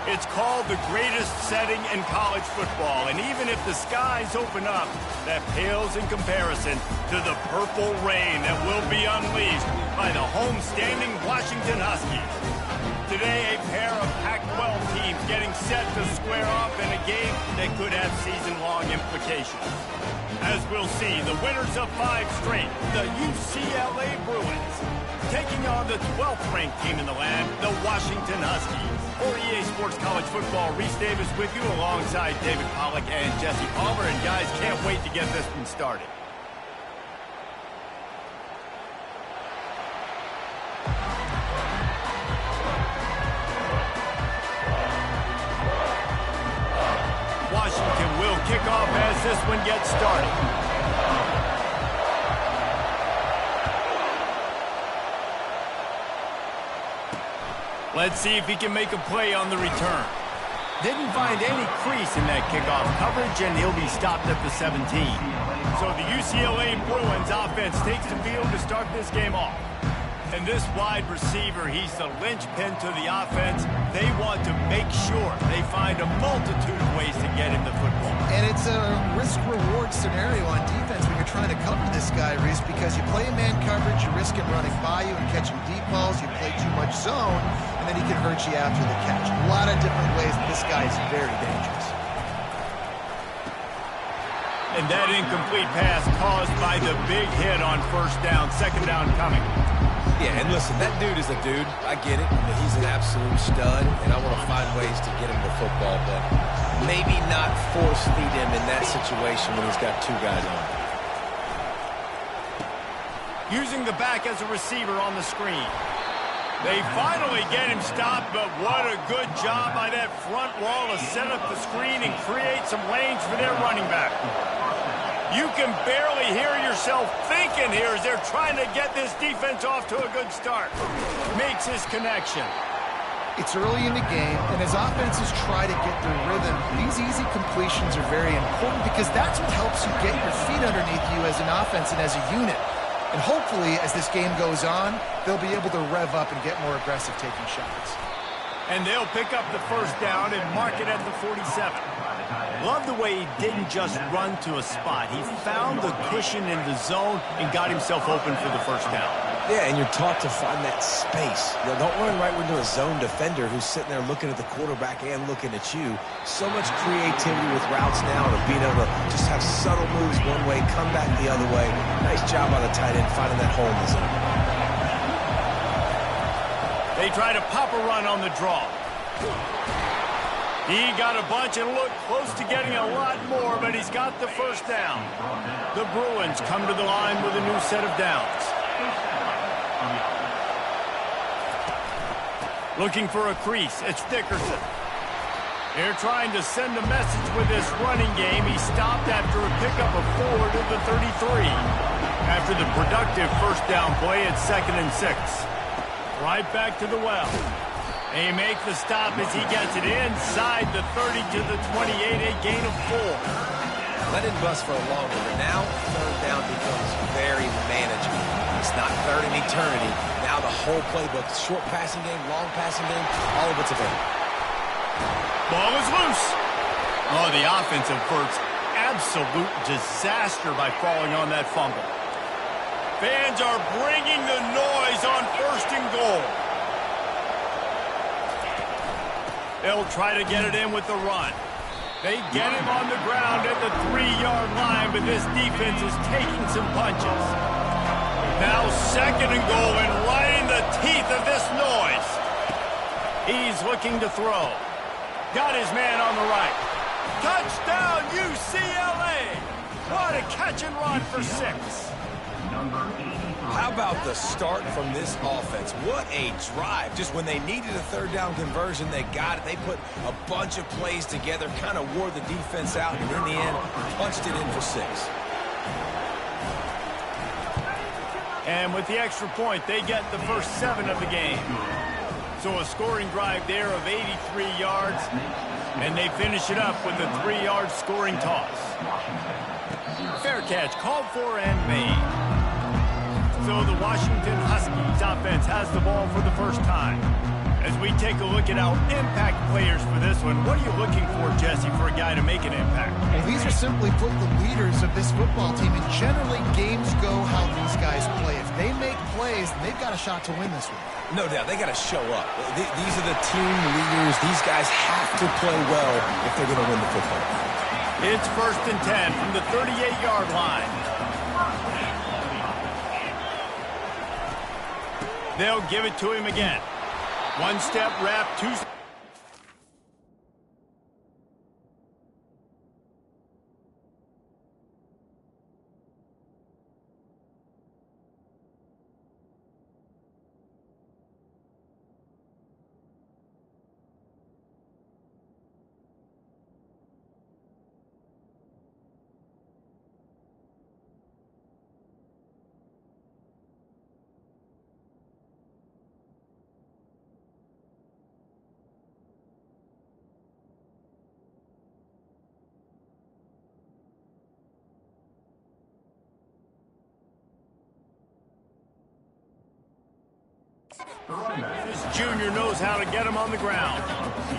It's called the greatest setting in college football, and even if the skies open up, that pales in comparison to the purple rain that will be unleashed by the homestanding Washington Huskies. Today, a pair of Pac-12 teams getting set to square off in a game that could have season-long implications. As we'll see, the winners of 5 straight, the UCLA Bruins, taking on the 12th-ranked team in the land, the Washington Huskies. For EA Sports College Football, Reese Davis with you alongside David Pollack and Jesse Palmer. And guys, can't wait to get this one started. Washington will kick off as this one gets started. Let's see if he can make a play on the return. Didn't find any crease in that kickoff coverage, and he'll be stopped at the 17. So the UCLA Bruins offense takes the field to start this game off. And this wide receiver, he's the linchpin to the offense. They want to make sure they find a multitude of ways to get him the football. And it's a risk-reward scenario on defense when you're trying to cover this guy, Reese, because you play man coverage, you risk him running by you and catching deep balls. You play too much zone, and then he can hurt you after the catch. A lot of different ways that this guy is very dangerous. And that incomplete pass caused by the big hit on first down, second down coming. Yeah, and listen, that dude is a dude. I get it. I mean, he's an absolute stud, and I want to find ways to get him the football, but maybe not force feed him in that situation when he's got 2 guys on him. Using the back as a receiver on the screen. They finally get him stopped, but what a good job by that front wall to set up the screen and create some lanes for their running back. You can barely hear yourself thinking here as they're trying to get this defense off to a good start. Makes his connection. It's early in the game, and as offenses try to get their rhythm, these easy completions are very important because that's what helps you get your feet underneath you as an offense and as a unit. And hopefully, as this game goes on, they'll be able to rev up and get more aggressive taking shots. And they'll pick up the first down and mark it at the 47. Love the way he didn't just run to a spot. He found the cushion in the zone and got himself open for the first down. Yeah, and you're taught to find that space. You know, don't run right into a zone defender who's sitting there looking at the quarterback and looking at you. So much creativity with routes now to being able to just have subtle moves one way, come back the other way. Nice job by the tight end finding that hole in the zone. They try to pop a run on the draw. He got a bunch and looked close to getting a lot more, but he's got the first down. The Bruins come to the line with a new set of downs. Looking for a crease, it's Dickerson. They're trying to send a message with this running game. He stopped after a pickup of 4 to the 33. After the productive first down play, it's 2nd and 6. Right back to the well. They make the stop as he gets it inside the 30 to the 28, a gain of 4. Let it bust for a longer, but now third down becomes very manageable. It's not third in eternity. Now the whole playbook, short passing game, long passing game, all of it's available. Ball is loose. Oh, the offense averts absolute disaster by falling on that fumble. Fans are bringing the noise on 1st and goal. They'll try to get it in with the run. They get him on the ground at the 3-yard line, but this defense is taking some punches. Now 2nd and goal, and right in the teeth of this noise. He's looking to throw. Got his man on the right. Touchdown, UCLA! What a catch and run for 6. How about the start from this offense? What a drive. Just when they needed a third down conversion, they got it. They put a bunch of plays together, kind of wore the defense out, and in the end, punched it in for 6. And with the extra point, they get the first 7 of the game. So a scoring drive there of 83 yards, and they finish it up with a 3-yard scoring toss. Fair catch called for and made. So the Washington Huskies offense has the ball for the first time. As we take a look at our impact players for this one, what are you looking for, Jesse, for a guy to make an impact? Well, these are simply put the leaders of this football team, and generally games go how these guys play. If they make plays, they've got a shot to win this one. No doubt, they got to show up. These are the team leaders. These guys have to play well if they're going to win the football game. It's 1st and 10 from the 38-yard line. They'll give it to him again. One step wrap, two. This junior knows how to get him on the ground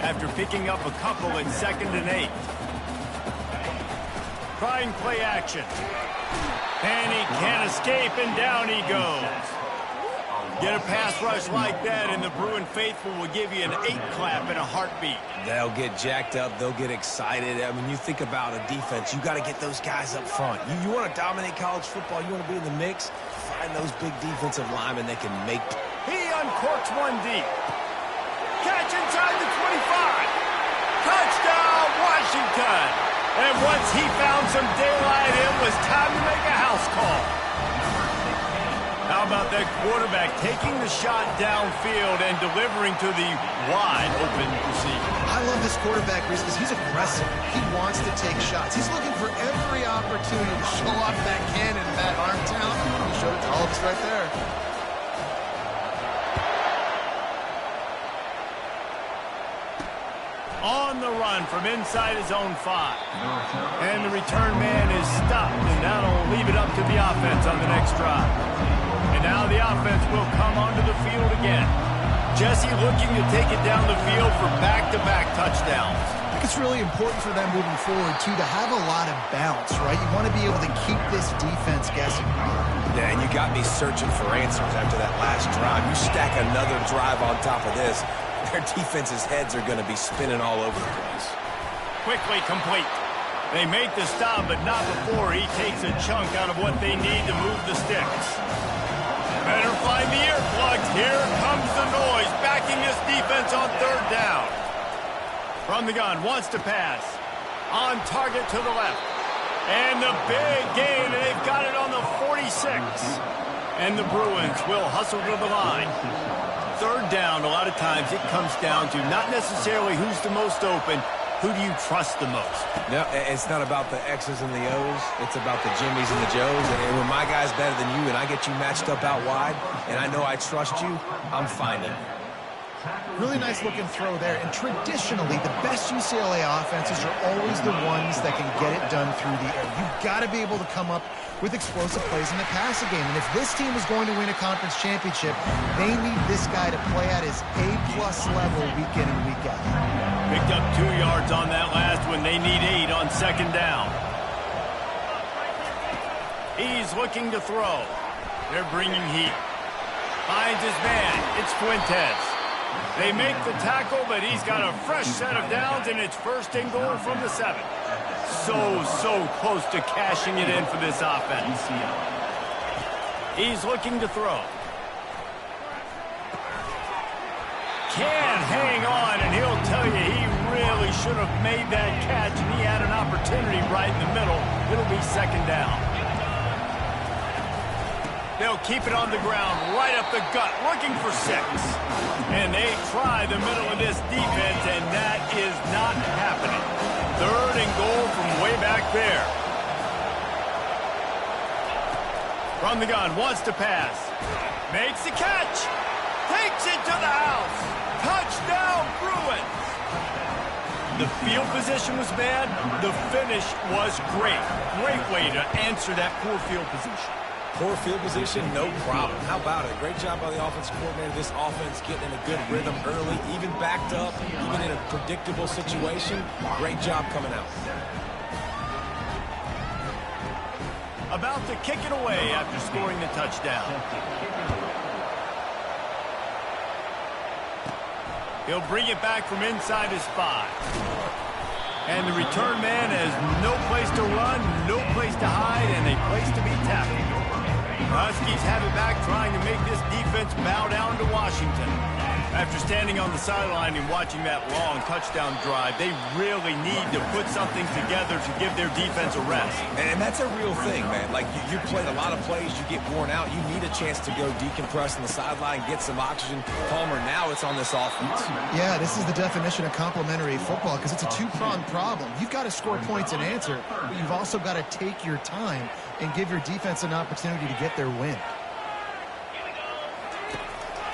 after picking up a couple at 2nd and 8. Trying play action. And he can't escape, and down he goes. Get a pass rush like that, and the Bruin faithful will give you an 8-clap in a heartbeat. They'll get jacked up. They'll get excited. I mean, you think about a defense. You got to get those guys up front. You want to dominate college football. You want to be in the mix. Find those big defensive linemen that can make. He uncorks one deep. Catch inside the 25. Touchdown, Washington. And once he found some daylight, it was time to make a house call. How about that quarterback taking the shot downfield and delivering to the wide open receiver? I love this quarterback because he's aggressive. He wants to take shots. He's looking for every opportunity to show off that cannon, that arm talent. He showed it to all of us right there. On the run from inside his own 5. And the return man is stopped, and that'll leave it up to the offense on the next drive. And now the offense will come onto the field again. Jesse looking to take it down the field for back-to-back touchdowns. I think it's really important for them moving forward, too, to have a lot of bounce, right? You want to be able to keep this defense guessing. Yeah, and you got me searching for answers after that last drive. You stack another drive on top of this, their defense's heads are going to be spinning all over the place. Quickly complete. They make the stop, but not before he takes a chunk out of what they need to move the sticks. Better find the earplugs. Here comes the noise, backing this defense on 3rd down. From the gun, wants to pass. On target to the left. And the big gain, and they've got it on the 46. And the Bruins will hustle to the line. 3rd down, a lot of times it comes down to not necessarily who's the most open, who do you trust the most? No, it's not about the X's and the O's. It's about the Jimmies and the Joes. And when my guy's better than you and I get you matched up out wide, and I know I trust you, I'm finding it. Really nice looking throw there. And traditionally, the best UCLA offenses are always the ones that can get it done through the air. You've got to be able to come up with explosive plays in the passing game. And if this team is going to win a conference championship, they need this guy to play at his A-plus level week in and week out. Picked up 2 yards on that last one. They need 8 on 2nd down. He's looking to throw. They're bringing heat. Finds his man. It's Fuentes. They make the tackle, but he's got a fresh set of downs, and it's 1st and goal from the 7. So close to cashing it in for this offense. He's looking to throw. Can hang on, and he'll tell you he really should have made that catch, and he had an opportunity right in the middle. It'll be 2nd down. They'll keep it on the ground, right up the gut, looking for 6. And they try the middle of this defense, and that is not happening. 3rd and goal from way back there. From the gun, wants to pass. Makes the catch. Takes it to the house. Touchdown, Bruins. The field position was bad. The finish was great. Great way to answer that poor field position. Poor field position, no problem. How about it? Great job by the offensive coordinator. This offense getting in a good rhythm early, even backed up, even in a predictable situation. Great job coming out. About to kick it away after scoring the touchdown. He'll bring it back from inside his 5. And the return man has no place to run, no place to hide, and a place to be tackled. The Huskies have it back, trying to make this defense bow down to Washington. After standing on the sideline and watching that long touchdown drive, they really need to put something together to give their defense a rest. And that's a real thing, man. Like, you played a lot of plays, you get worn out, you need a chance to go decompress on the sideline, get some oxygen. Palmer, now it's on this offense. Yeah, this is the definition of complementary football because it's a two-pronged problem. You've got to score points and answer, but you've also got to take your time and give your defense an opportunity to get their win.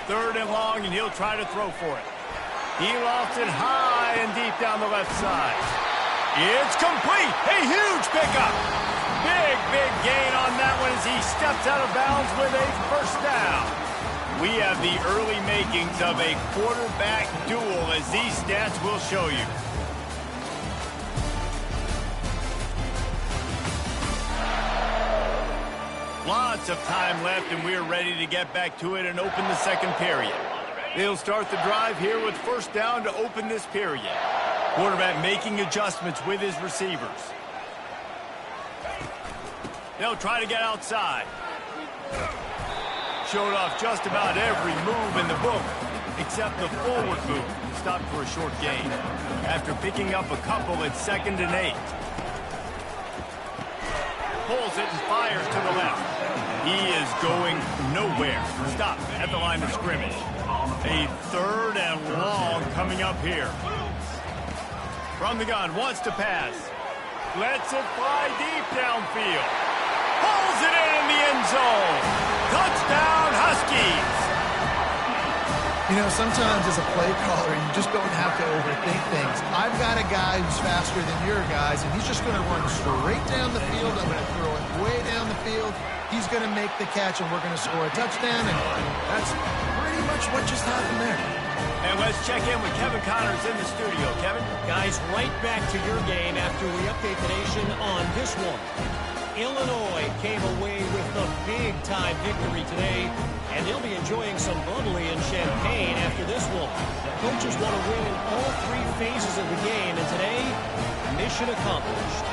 3rd and long, and he'll try to throw for it. He lofts it high and deep down the left side. It's complete. A huge pickup. Big gain on that one as he steps out of bounds with a first down. We have the early makings of a quarterback duel, as these stats will show you. Lots of time left, and we're ready to get back to it and open the second period. They'll start the drive here with first down to open this period. Quarterback making adjustments with his receivers. They'll try to get outside. Showed off just about every move in the book, except the forward move. Stopped for a short gain. After picking up a couple, it's 2nd and 8. Pulls it and fires to the left. He is going nowhere. Stop at the line of scrimmage. A 3rd and long coming up here. From the gun, wants to pass. Lets it fly deep downfield. Pulls it in the end zone. Touchdown, Huskies. You know, sometimes as a play caller, you just don't have to overthink things. I've got a guy who's faster than your guys, and he's just going to run straight down the field. I'm going to throw it way down the field. He's going to make the catch, and we're going to score a touchdown, and that's pretty much what just happened there. And let's check in with Kevin Connors in the studio. Kevin? Guys, right back to your game after we update the nation on this one. Illinois came away with the big-time victory today, and they'll be enjoying some bubbly and champagne after this one. Coaches want to win in all 3 phases of the game, and today, mission accomplished.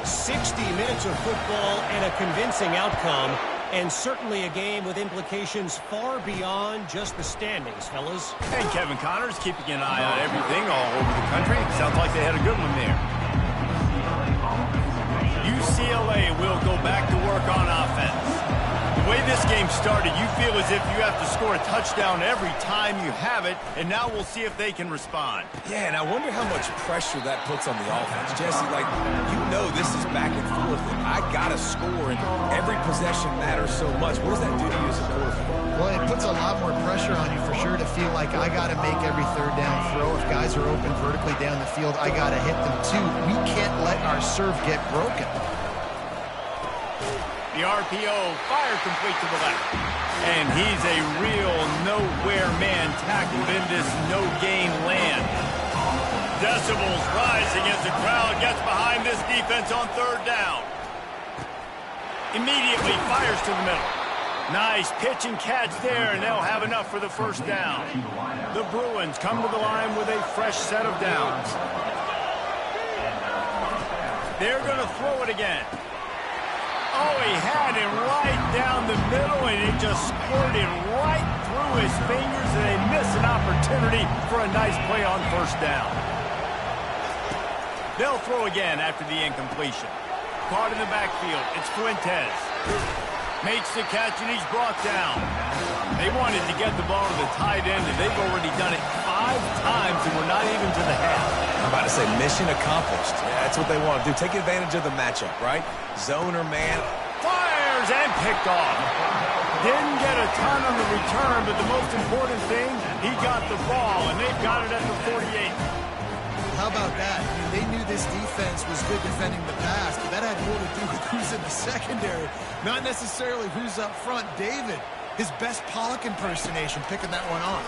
60 minutes of football and a convincing outcome, and certainly a game with implications far beyond just the standings, fellas. And Kevin Connors keeping an eye on everything all over the country. Sounds like they had a good one there. UCLA will go back to work on offense. The way this game started, you feel as if you have to score a touchdown every time you have it, and now we'll see if they can respond. Yeah, and I wonder how much pressure that puts on the offense. Jesse, like, you know this is back and forth, and I got to score, and every possession matters so much. What does that do to you as a quarterback? Well, it puts a lot more pressure on you for sure to feel like I got to make every 3rd down throw. If guys are open vertically down the field, I got to hit them too. We can't let our serve get broken. The RPO fired complete to the left. And he's a real nowhere man tackled in this no-gain land. Decibels rising as the crowd gets behind this defense on 3rd down. Immediately fires to the middle. Nice pitch and catch there, and they'll have enough for the first down. The Bruins come to the line with a fresh set of downs. They're going to throw it again. Oh, he had it right down the middle, and it just squirted right through his fingers, and they miss an opportunity for a nice play on first down. They'll throw again after the incompletion. Caught in the backfield. It's Fuentes. Makes the catch, and he's brought down. They wanted to get the ball to the tight end, and they've already done it 5 times, and we're not even to the half. I'm about to say mission accomplished. Yeah, that's what they want to do. Take advantage of the matchup, right? Zone or man. Fires and picked off. Didn't get a ton on the return, but the most important thing, he got the ball, and they've got it at the 48. how about that? I mean, they knew this defense was good defending the pass, but that had more to do with who's in the secondary, not necessarily who's up front. David, his best Pollock impersonation, picking that one off.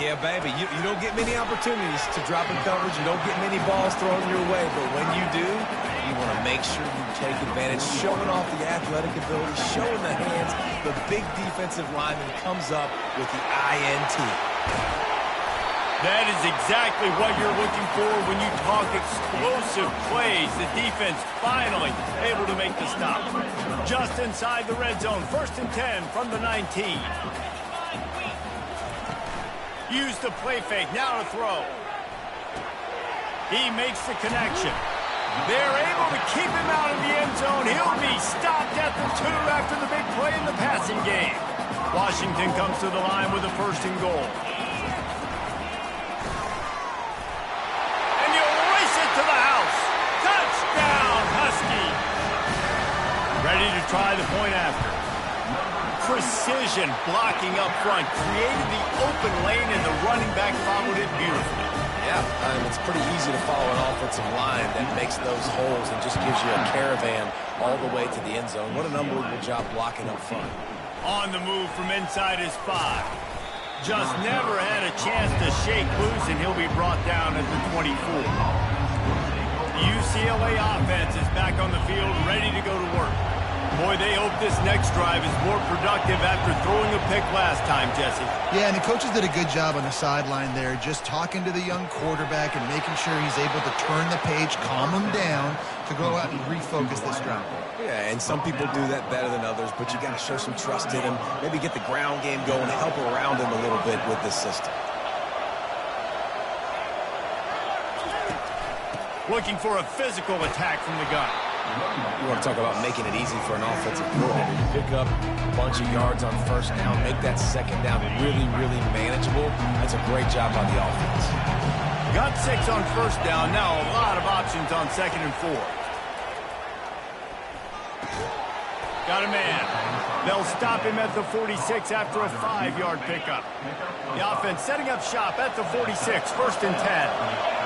Yeah, baby, you don't get many opportunities to drop in coverage. You don't get many balls thrown your way, but when you do, you want to make sure you take advantage, showing off the athletic ability, showing the hands. The big defensive lineman comes up with the INT. That is exactly what you're looking for when you talk explosive plays. The defense finally able to make the stop. Just inside the red zone, 1st and 10 from the 19. Use the play fake, now to throw. He makes the connection. They're able to keep him out of the end zone. He'll be stopped at the 2 after the big play in the passing game. Washington comes to the line with a 1st and goal. To the house. Touchdown, Husky. Ready to try the point after. Precision blocking up front. Created the open lane, and the running back followed it beautifully. Yeah, it's pretty easy to follow an offensive line that makes those holes and just gives you a caravan all the way to the end zone. What an unbelievable job blocking up front. On the move from inside his 5. Just never had a chance to shake loose, and he'll be brought down at the 24. UCLA offense is back on the field, ready to go to work. Boy, they hope this next drive is more productive after throwing a pick last time, Jesse. Yeah, and the coaches did a good job on the sideline there, just talking to the young quarterback and making sure he's able to turn the page, calm him down, to go out and refocus this drive. Yeah, and some people do that better than others, but you got to show some trust in him, maybe get the ground game going, help around him a little bit with this system. Looking for a physical attack from the gun. You want to talk about making it easy for an offensive coordinator. You pick up a bunch of yards on 1st down, make that 2nd down really, really manageable. That's a great job by the offense. Got 6 on 1st down. Now a lot of options on 2nd and 4. Got a man. They'll stop him at the 46 after a 5-yard pickup. The offense setting up shop at the 46, 1st and 10.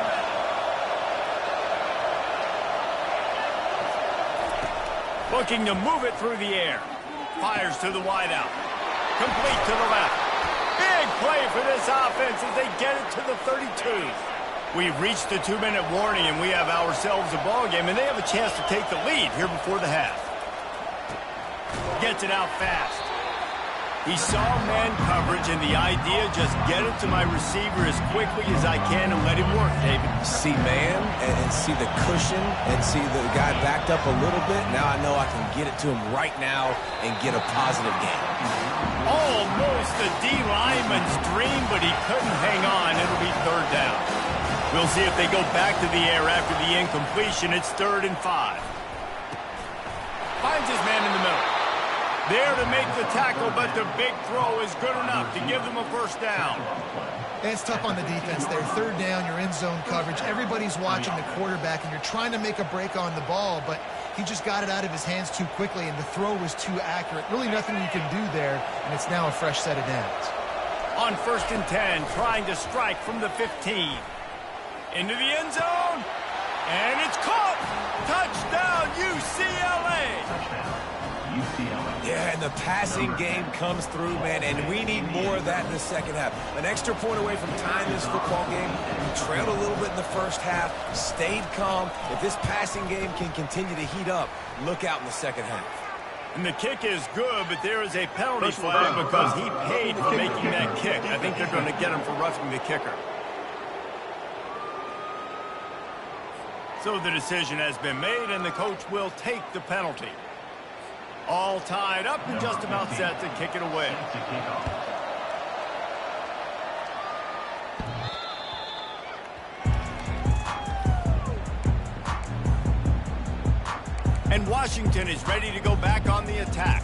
Looking to move it through the air. Fires to the wideout. Complete to the left. Big play for this offense as they get it to the 32. We've reached the 2-minute warning, and we have ourselves a ball game, and they have a chance to take the lead here before the half. Gets it out fast. He saw man coverage, and the idea, just get it to my receiver as quickly as I can and let him work, David. See man and see the cushion and see the guy backed up a little bit. Now I know I can get it to him right now and get a positive gain. Almost a D lineman's dream, but he couldn't hang on. It'll be 3rd down. We'll see if they go back to the air after the incompletion. It's 3rd and 5. Finds his man in the middle. There to make the tackle, but the big throw is good enough to give them a 1st down. And it's tough on the defense there. 3rd down, you're in zone coverage. Everybody's watching the quarterback, and you're trying to make a break on the ball, but he just got it out of his hands too quickly, and the throw was too accurate. Really nothing you can do there, and it's now a fresh set of downs. On 1st and 10, trying to strike from the 15. Into the end zone, and it's caught. Touchdown, UCLA. Yeah, and the passing game comes through, man, and we need more of that in the 2nd half. An extra point away from tying this football game. We trailed a little bit in the 1st half, stayed calm. If this passing game can continue to heat up, look out in the 2nd half. And the kick is good, but there is a penalty flag because he paid for making that kick. I think they're going to get him for roughing the kicker. So the decision has been made, and the coach will take the penalty. All tied up and just about set to kick it away. And Washington is ready to go back on the attack.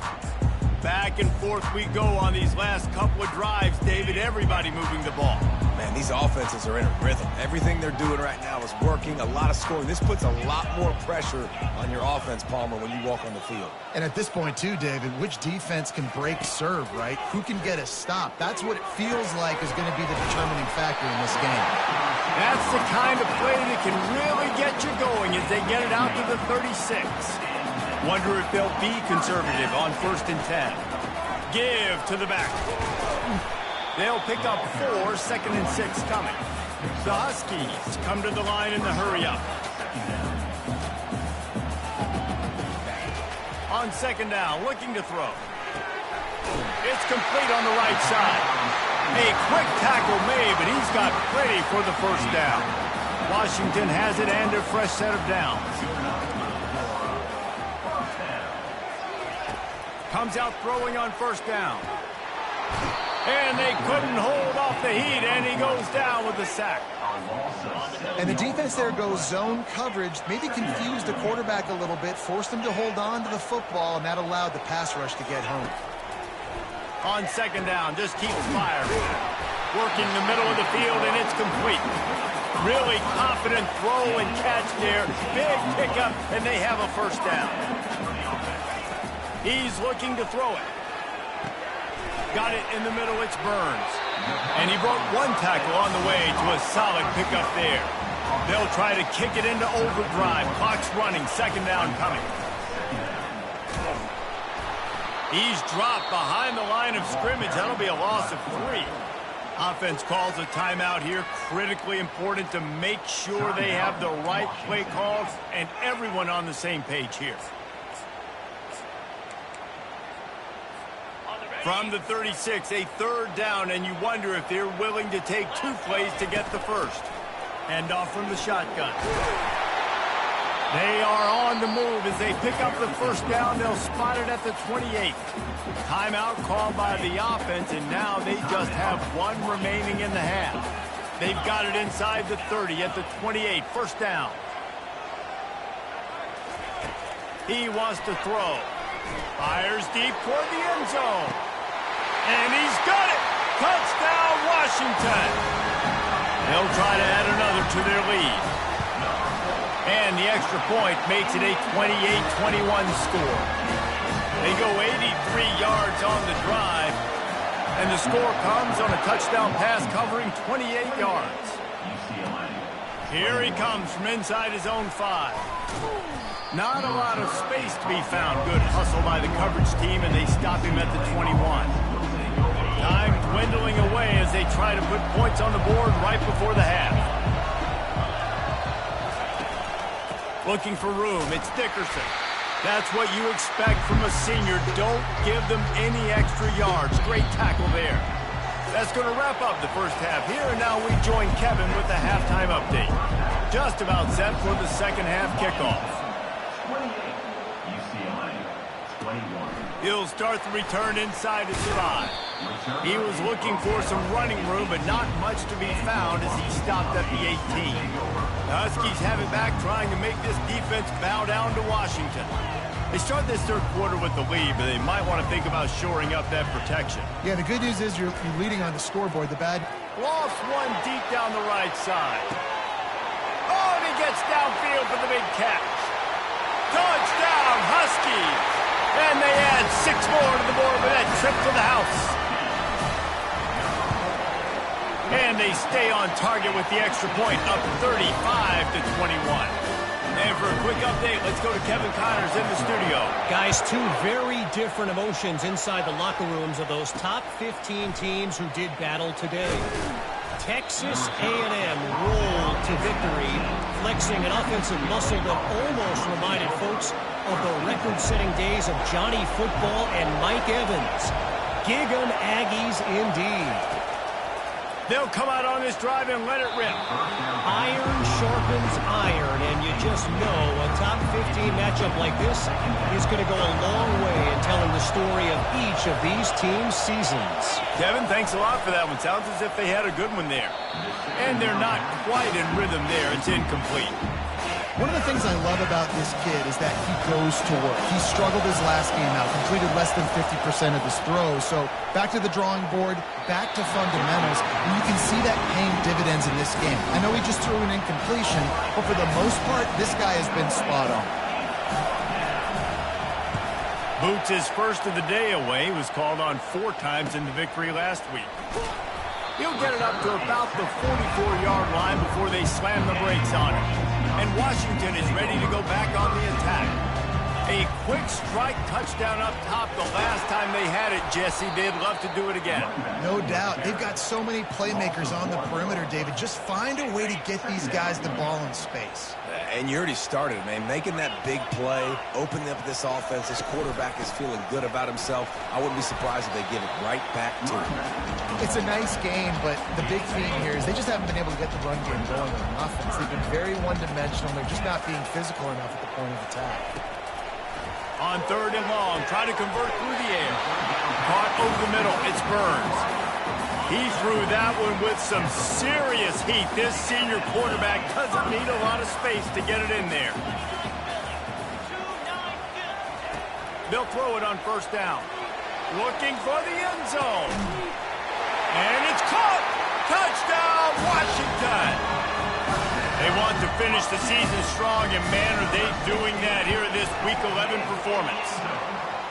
Back and forth we go on these last couple of drives, David. Everybody moving the ball. Man, these offenses are in a rhythm. Everything they're doing right now is working. A lot of scoring. This puts a lot more pressure on your offense, Palmer, when you walk on the field. And at this point, too, David, which defense can break serve, right? Who can get a stop? That's what it feels like is going to be the determining factor in this game. That's the kind of play that can really get you going as they get it out to the 36. Wonder if they'll be conservative on 1st and 10. Give to the back. They'll pick up 4, 2nd and 6 coming. The Huskies come to the line in the hurry up. On 2nd down, looking to throw. It's complete on the right side. A quick tackle made, but he's got plenty for the 1st down. Washington has it and a fresh set of downs. Comes out throwing on 1st down. And they couldn't hold off the heat, and he goes down with the sack. And the defense there goes zone coverage, maybe confused the quarterback a little bit, forced him to hold on to the football, and that allowed the pass rush to get home. On 2nd down, just keeps firing. Working the middle of the field, and it's complete. Really confident throw and catch there. Big pickup, and they have a 1st down. He's looking to throw it. Got it in the middle, it's Burns. And he broke 1 tackle on the way to a solid pickup there. They'll try to kick it into overdrive. Clock's running, 2nd down coming. He's dropped behind the line of scrimmage. That'll be a loss of 3. Offense calls a timeout here. Critically important to make sure they have the right play calls and everyone on the same page here. From the 36, a 3rd down, and you wonder if they're willing to take 2 plays to get the 1st. Hand off from the shotgun. They are on the move as they pick up the 1st down. They'll spot it at the 28. Timeout called by the offense, and now they just have 1 remaining in the half. They've got it inside the 30 at the 28. 1st down. He wants to throw. Fires deep toward the end zone. And he's got it! Touchdown, Washington! They'll try to add another to their lead. And the extra point makes it a 28-21 score. They go 83 yards on the drive, and the score comes on a touchdown pass covering 28 yards. Here he comes from inside his own 5. Not a lot of space to be found. Good hustle by the coverage team, and they stop him at the 21. Time dwindling away as they try to put points on the board right before the half. Looking for room, it's Dickerson. That's what you expect from a senior. Don't give them any extra yards. Great tackle there. That's going to wrap up the 1st half here, and now we join Kevin with the halftime update. Just about set for the 2nd half kickoff. He'll start the return inside his 5. He was looking for some running room, but not much to be found as he stopped at the 18. The Huskies have it back, trying to make this defense bow down to Washington. They start this 3rd quarter with the lead, but they might want to think about shoring up that protection. Yeah, the good news is you're leading on the scoreboard. The bad... Lost 1 deep down the right side. Oh, and he gets downfield for the big catch. Touchdown, Huskies! And they add 6 more to the board with that trip to the house. And they stay on target with the extra point, up 35-21. And for a quick update, let's go to Kevin Connors in the studio. Guys, 2 very different emotions inside the locker rooms of those top 15 teams who did battle today. Texas A&M rolled to victory, flexing an offensive muscle that almost reminded folks of the record-setting days of Johnny Football and Mike Evans. Gig 'em Aggies indeed. They'll come out on this drive and let it rip. Iron sharpens iron, and you just know a top 15 matchup like this is going to go a long way in telling the story of each of these teams' seasons. Kevin, thanks a lot for that one. Sounds as if they had a good one there. And they're not quite in rhythm there. It's incomplete. One of the things I love about this kid is that he goes to work. He struggled his last game out, completed less than 50% of his throws. So back to the drawing board, back to fundamentals, and you can see that paying dividends in this game. I know he just threw an incompletion, but for the most part, this guy has been spot on. Boots' first of the day away was called on 4 times in the victory last week. He'll get it up to about the 44-yard line before they slam the brakes on him. And Washington is ready to go back on the attack. A quick strike touchdown up top the last time they had it, Jesse. They'd love to do it again. No doubt. They've got so many playmakers on the perimeter, David. Just find a way to get these guys the ball in space. And you already started, man. Making that big play, opening up this offense. This quarterback is feeling good about himself. I wouldn't be surprised if they give it right back to him. It's a nice game, but the big theme here is they just haven't been able to get the run game going on offense. They've been very one-dimensional. They're just not being physical enough at the point of attack. On 3rd and long, try to convert through the air. Caught over the middle. It's Burns. He threw that one with some serious heat. This senior quarterback doesn't need a lot of space to get it in there. They'll throw it on 1st down. Looking for the end zone. And it's caught. Touchdown, Washington. They want to finish the season strong, and man, are they doing that here in this Week 11 performance.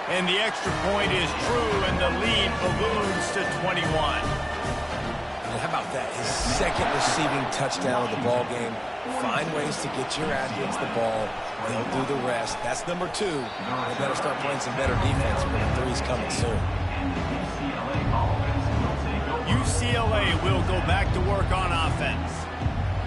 And the extra point is true, and the lead balloons to 21. And how about that? His 2nd receiving touchdown of the ball game. Find ways to get your athletes the ball. They'll do the rest. That's number 2. They better start playing some better defense, but the 3's coming soon. UCLA will go back to work on offense.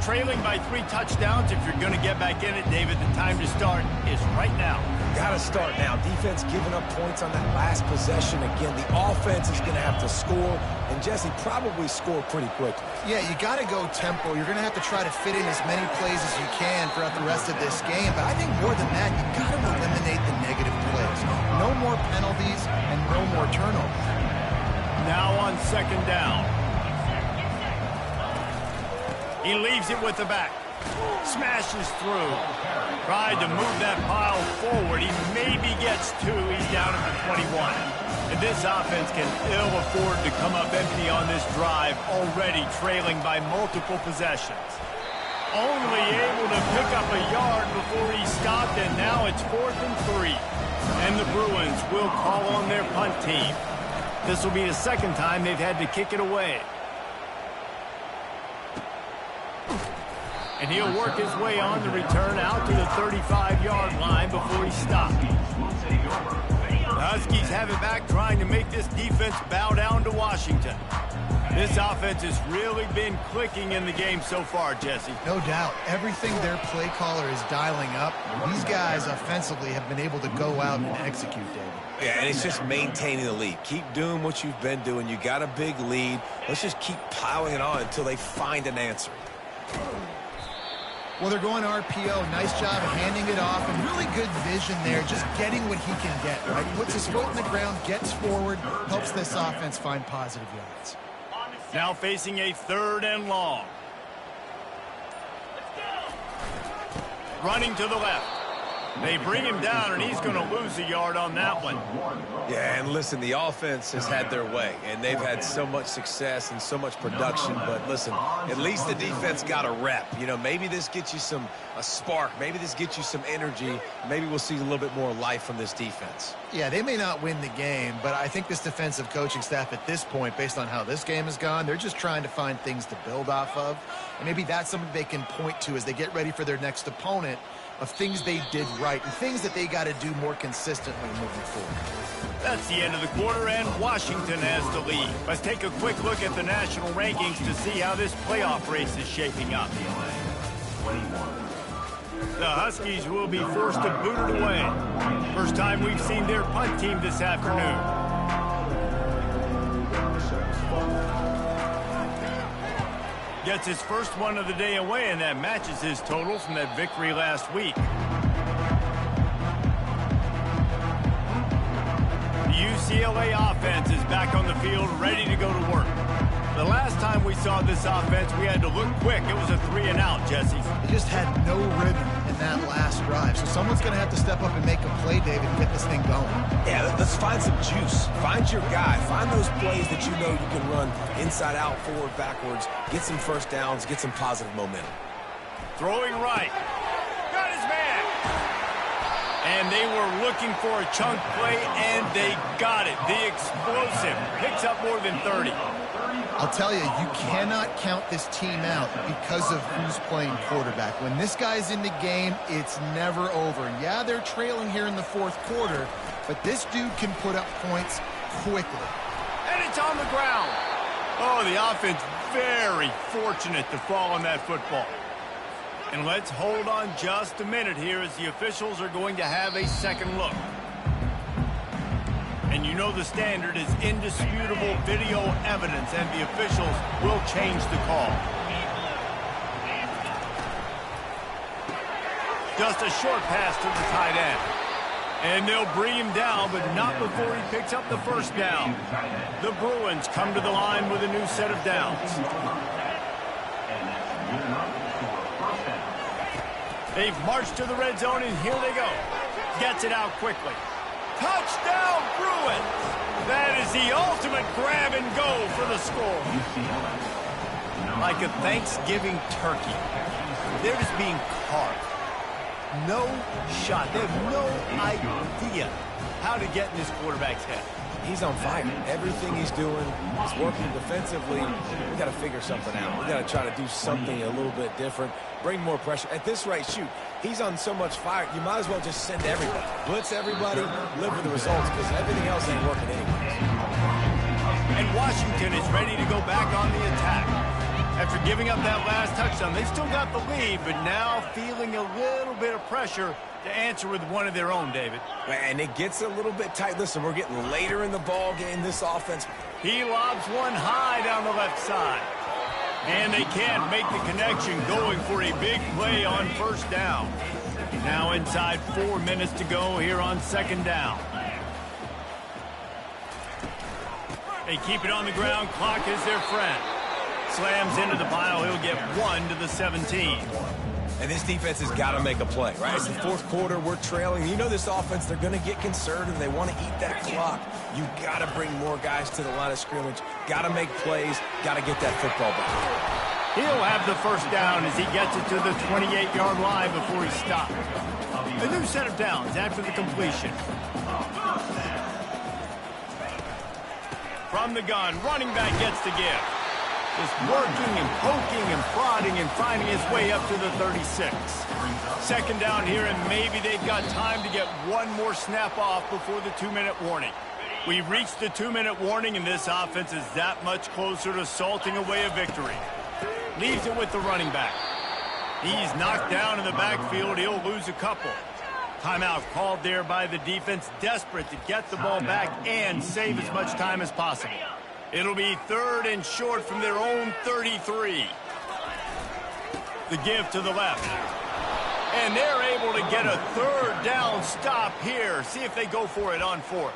Trailing by 3 touchdowns. If you're going to get back in it, David, the time to start is right now. Got to start now. Defense giving up points on that last possession. Again, the offense is going to have to score, and Jesse probably score pretty quickly. Yeah, you got to go tempo. You're going to have to try to fit in as many plays as you can throughout the rest of this game. But I think more than that, you got to eliminate the negative plays. No more penalties and no more turnovers. Now on 2nd down. He leaves it with the back. Smashes through. Tried to move that pile forward. He maybe gets 2. He's down at the 21. And this offense can ill afford to come up empty on this drive, already trailing by multiple possessions. Only able to pick up a yard before he stopped, and now it's 4th and 3. And the Bruins will call on their punt team. This will be the 2nd time they've had to kick it away. And he'll work his way on the return out to the 35-yard line before he stopped. The Huskies have it back, trying to make this defense bow down to Washington. This offense has really been clicking in the game so far, Jesse. No doubt. Everything their play caller is dialing up. These guys offensively have been able to go out and execute, David. Yeah, and it's just maintaining the lead. Keep doing what you've been doing. You got a big lead. Let's just keep piling it on until they find an answer. Well, they're going RPO. Nice job of handing it off, and really good vision there, just getting what he can get, right? Puts his foot in the ground, gets forward, helps this offense find positive yards. Now facing a 3rd and long. Running to the left. They bring him down, and he's going to lose a yard on that one. Yeah, and listen, the offense has had their way, and they've had so much success and so much production. But listen, at least the defense got a rep. You know, maybe this gets you a spark. Maybe this gets you some energy. Maybe we'll see a little bit more life from this defense. Yeah, they may not win the game, but I think this defensive coaching staff at this point, based on how this game has gone, they're just trying to find things to build off of. And maybe that's something they can point to as they get ready for their next opponent, of things they did right and things that they got to do more consistently moving forward. That's the end of the quarter, and Washington has the lead. Let's take a quick look at the national rankings to see how this playoff race is shaping up. The Huskies will be forced to boot it away. First time we've seen their punt team this afternoon. Gets his first one of the day away, and that matches his total from that victory last week. The UCLA offense is back on the field, ready to go to work. The last time we saw this offense, we had to look quick. It was a 3-and-out, Jesse. They just had no rhythm, and that last drive. So someone's going to have to step up and make a play, David, and get this thing going. Yeah, let's find some juice. Find your guy. Find those plays that you know you can run inside out, forward, backwards. Get some first downs. Get some positive momentum. Throwing right. Got his man. And they were looking for a chunk play, and they got it. The explosive picks up more than 30. I'll tell you, you cannot count this team out because of who's playing quarterback. When this guy's in the game, it's never over. Yeah, they're trailing here in the fourth quarter, but this dude can put up points quickly. And it's on the ground. Oh, the offense very fortunate to fall on that football. And let's hold on just a minute here as the officials are going to have a second look. And you know the standard is indisputable video evidence, and the officials will change the call. Just a short pass to the tight end. And they'll bring him down, but not before he picks up the first down. The Bruins come to the line with a new set of downs. They've marched to the red zone, and here they go. Gets it out quickly. Touchdown, Bruins! That is the ultimate grab and go for the score. Like a Thanksgiving turkey. They're just being carved. No shot. They have no idea how to get in this quarterback's head. He's on fire. Everything he's doing is working defensively. We got to figure something out. We got to try to do something a little bit different. Bring more pressure. At this rate, shoot, he's on so much fire, you might as well just send everybody. Blitz everybody, live with the results, because everything else ain't working anyways. And Washington is ready to go back on the attack. After giving up that last touchdown, they still got the lead, but now feeling a little bit of pressure to answer with one of their own, David. And it gets a little bit tight. Listen, we're getting later in the ball game. This offense. He lobs one high down the left side. And they can't make the connection, going for a big play on first down. Now inside 4 minutes to go here on second down. They keep it on the ground. Clock is their friend. Slams into the pile. He'll get 1 to the 17. And this defense has got to make a play, right? It's the fourth quarter. We're trailing. You know this offense, they're going to get conservative. They want to eat that clock. You got to bring more guys to the line of scrimmage. Got to make plays. Got to get that football back. He'll have the first down as he gets it to the 28-yard line before he stops. A new set of downs after the completion. From the gun, running back gets the give. Is working and poking and prodding and finding his way up to the 36. Second down here, and maybe they've got time to get one more snap off before the 2-minute warning. We've reached the 2-minute warning, and this offense is that much closer to salting away a victory. Leaves it with the running back. He's knocked down in the backfield. He'll lose a couple. Timeout called there by the defense, desperate to get the ball back and save as much time as possible. It'll be third and short from their own 33. The give to the left. And they're able to get a third down stop here. See if they go for it on fourth.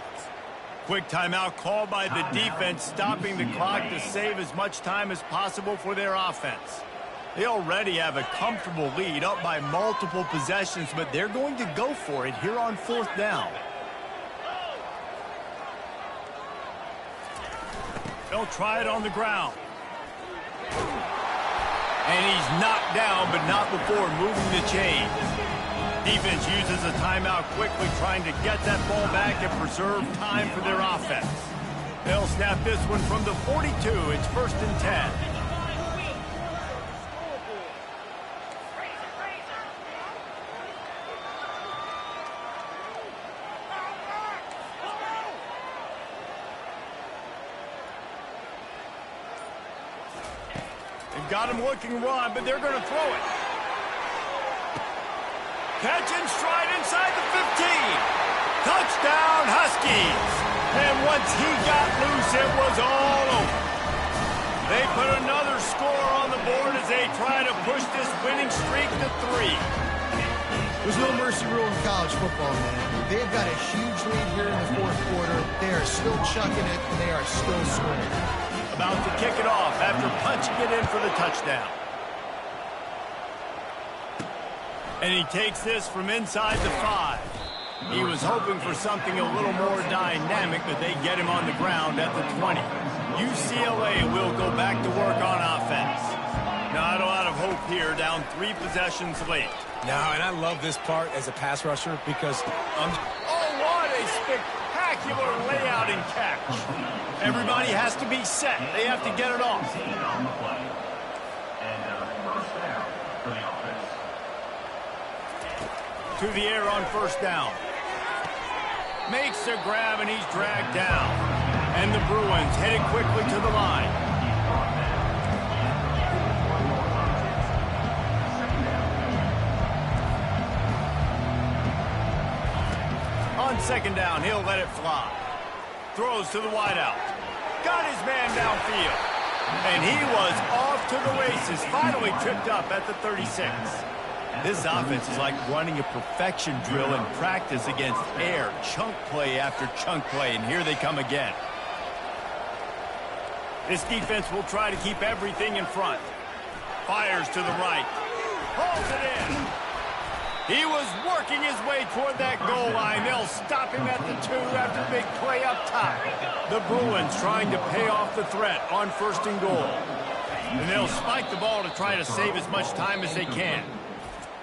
Quick timeout called by the defense, stopping the clock to save as much time as possible for their offense. They already have a comfortable lead, up by multiple possessions, but they're going to go for it here on fourth down. They'll try it on the ground. And he's knocked down, but not before moving the chains. Defense uses a timeout quickly, trying to get that ball back and preserve time for their offense. They'll snap this one from the 42. It's first and 10. Got him looking run, but they're going to throw it. Catch and stride inside the 15. Touchdown, Huskies. And once he got loose, it was all over. They put another score on the board as they try to push this winning streak to 3. There's no mercy rule in college football, man. They've got a huge lead here in the fourth quarter. They are still chucking it, and they are still scoring. About to kick it off after punching it in for the touchdown. And he takes this from inside the 5. He was hoping for something a little more dynamic, but they get him on the ground at the 20. UCLA will go back to work on offense. Not a lot of hope here, down 3 possessions late. No, and I love this part as a pass rusher because Oh, what a spectacular layout and catch. Everybody has to be set. They have to get it off. To the air on first down. Makes a grab, and he's dragged down. And the Bruins headed quickly to the line. On second down, he'll let it fly. Throws to the wideout. Got his man downfield. And he was off to the races. Finally tripped up at the 36. This offense is like running a perfection drill in practice against air. Chunk play after chunk play, and here they come again. This defense will try to keep everything in front. Fires to the right. Pulls it in. He was working his way toward that goal line. They'll stop him at the 2 after a big play up top. The Bruins trying to pay off the threat on first and goal. And they'll spike the ball to try to save as much time as they can.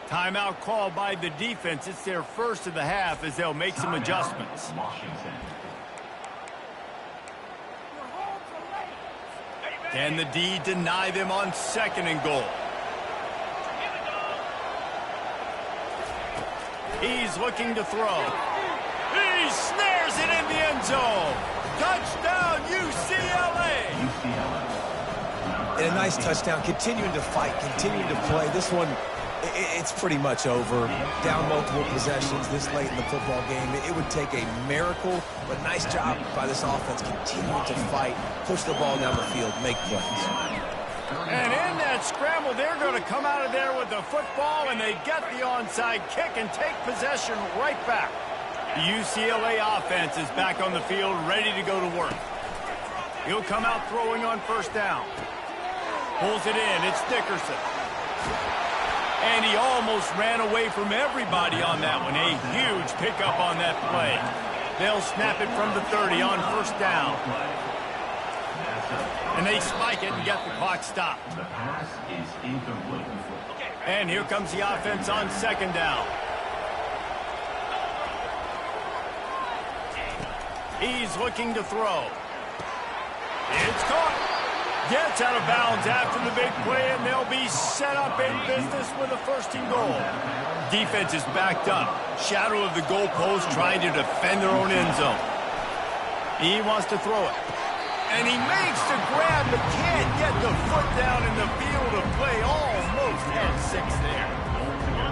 Timeout called by the defense. It's their first of the half as they'll make some adjustments. Can the D deny them on second and goal? He's looking to throw. He snares it in the end zone. Touchdown, UCLA. And a nice touchdown, continuing to fight, continuing to play. This one, it's pretty much over. Down multiple possessions this late in the football game. It would take a miracle, but nice job by this offense continuing to fight, push the ball down the field, make plays. And in that scramble, they're going to come out of there with the football, and they get the onside kick and take possession right back. The UCLA offense is back on the field, ready to go to work. He'll come out throwing on first down. Pulls it in. It's Dickerson. And he almost ran away from everybody on that one. A huge pickup on that play. They'll snap it from the 30 on first down. And they spike it and get the clock stopped. And here comes the offense on second down. He's looking to throw. It's caught. Gets out of bounds after the big play, and they'll be set up in business with a first and goal. Defense is backed up. Shadow of the goalpost trying to defend their own end zone. He wants to throw it. And he makes the grab, but can't get the foot down in the field of play. Almost had 6 there.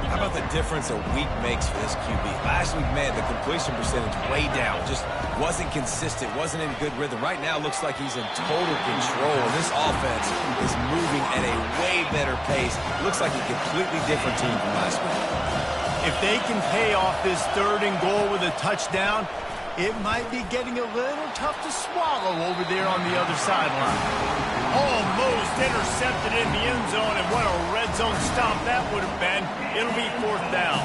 How about the difference a week makes for this QB? Last week, man, the completion percentage way down. Just wasn't consistent, wasn't in good rhythm. Right now, looks like he's in total control. This offense is moving at a way better pace. Looks like a completely different team from last week. If they can pay off this third and goal with a touchdown, it might be getting a little tough to swallow over there on the other sideline. Almost intercepted in the end zone, and what a red zone stop that would have been. It'll be fourth down.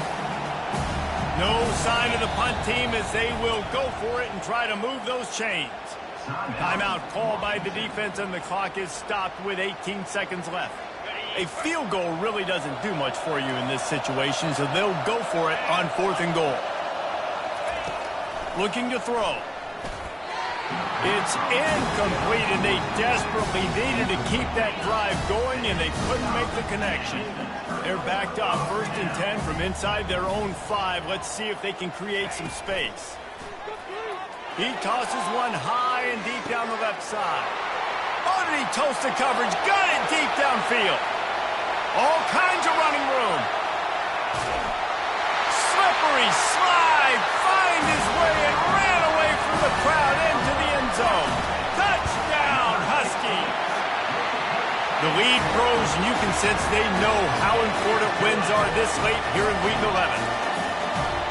No sign of the punt team as they will go for it and try to move those chains. Timeout called by the defense, and the clock is stopped with 18 seconds left. A field goal really doesn't do much for you in this situation, so they'll go for it on fourth and goal. Looking to throw. It's incomplete, and they desperately needed to keep that drive going, and they couldn't make the connection. They're backed up, first and 10 from inside their own 5. Let's see if they can create some space. He tosses one high and deep down the left side. Oh, did he toast the coverage? Got it deep downfield. All kinds of running room. Slippery slide, find his way and ran away from the crowd into the end zone. Touchdown, Husky. The lead grows, and you can sense they know how important wins are this late here in Week 11.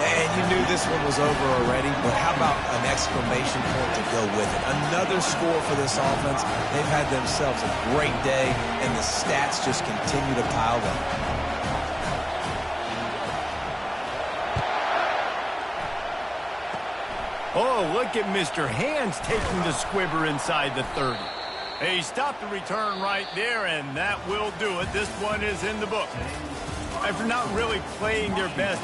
And you knew this one was over already, but how about an exclamation point to go with it? Another score for this offense. They've had themselves a great day, and the stats just continue to pile up. Oh, look at Mr. Hands taking the squibber inside the 30. He stopped the return right there, and that will do it. This one is in the book. After not really playing their best